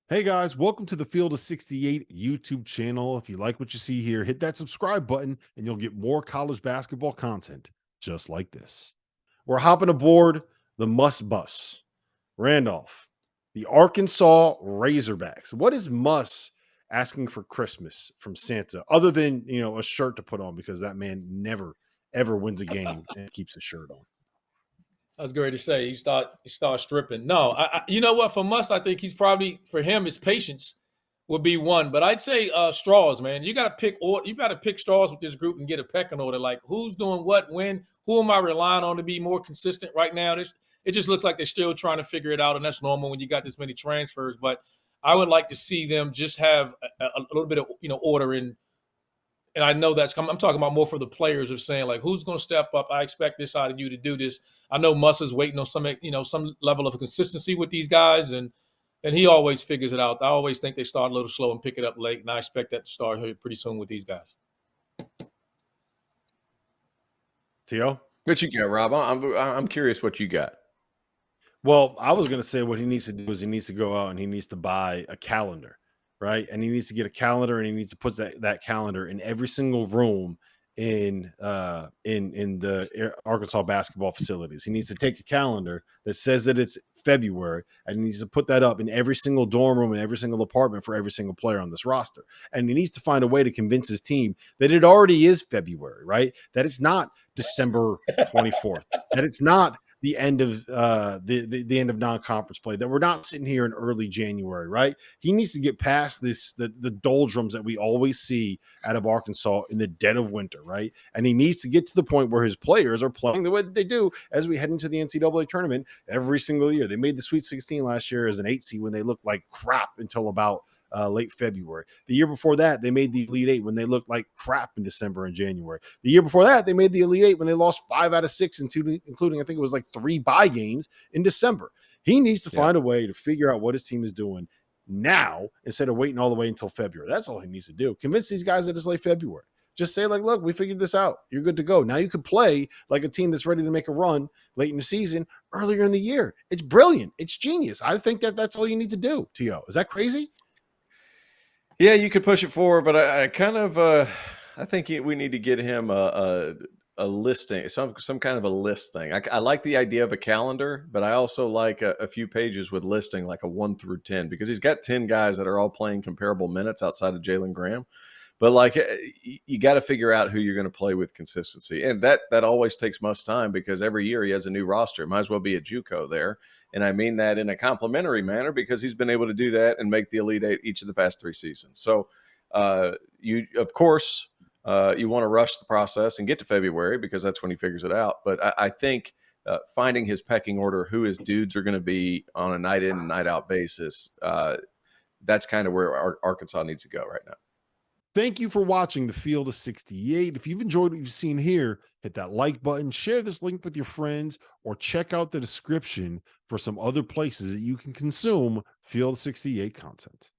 Hey guys, welcome to the Field of 68 YouTube channel. If you like what you see here, hit that subscribe button and you'll get more college basketball content just like this. We're hopping aboard the Muss Bus. Randolph, the Arkansas Razorbacks. What is Muss asking for Christmas from Santa other than, a shirt to put on because that man never ever wins a game and keeps a shirt on. I was going to say he start stripping. No, you know what? For us, I think he's probably for him his patience would be one. But I'd say straws, man. You got to pick or you got to pick straws with this group and get a pecking order. Like who's doing what, when, who am I relying on to be more consistent right now? It just looks like they're still trying to figure it out, and that's normal when you got this many transfers. But I would like to see them just have a little bit of order in. And I know I'm talking about more for the players of saying like who's going to step up. I expect this out of you to do this. I know Muss is waiting on some level of consistency with these guys, and he always figures it out. I always think they start a little slow and pick it up late, and I expect that to start here pretty soon with these guys. T.O.? What you got, Rob? I'm curious what you got. Well, I was going to say what he needs to do is he needs to go out and he needs to buy a calendar, right? And he needs to get a calendar and he needs to put that calendar in every single room in the Arkansas basketball facilities. He needs to take a calendar that says that it's February and he needs to put that up in every single dorm room and every single apartment for every single player on this roster. And he needs to find a way to convince his team that it already is February, right? That it's not December 24th, that it's not the end of the end of non-conference play, that we're not sitting here in early January, right? He needs to get past the doldrums that we always see out of Arkansas in the dead of winter, right? And he needs to get to the point where his players are playing the way that they do as we head into the NCAA tournament every single year. They made the Sweet 16 last year as an 8 seed when they looked like crap until about late February. The year before that, they made the Elite Eight when they looked like crap in December and January. The year before that, they made the Elite Eight when they lost 5 out of 6, including I think it was like 3 bye games in December. He needs to find a way to figure out what his team is doing now instead of waiting all the way until February. That's all he needs to do. Convince these guys that it's late February. Just say, like, look, we figured this out. You're good to go. Now you could play like a team that's ready to make a run late in the season, earlier in the year. It's brilliant. It's genius. I think that's all you need to do, T.O. Is that crazy? Yeah, you could push it forward, but I kind of I think we need to get him a listing, some kind of a list thing. I like the idea of a calendar, but I also like a few pages with listing like a 1 through 10 because he's got 10 guys that are all playing comparable minutes outside of Jalen Graham. But like you got to figure out who you're going to play with consistency, and that always takes much time because every year he has a new roster. Might as well be a JUCO there, and I mean that in a complimentary manner because he's been able to do that and make the Elite Eight each of the past 3 seasons. So you of course you want to rush the process and get to February because that's when he figures it out. But I think finding his pecking order, who his dudes are going to be on a night in and night out basis, that's kind of where Arkansas needs to go right now. Thank you for watching the Field of 68. If you've enjoyed what you've seen here, hit that like button, share this link with your friends, or check out the description for some other places that you can consume Field of 68 content.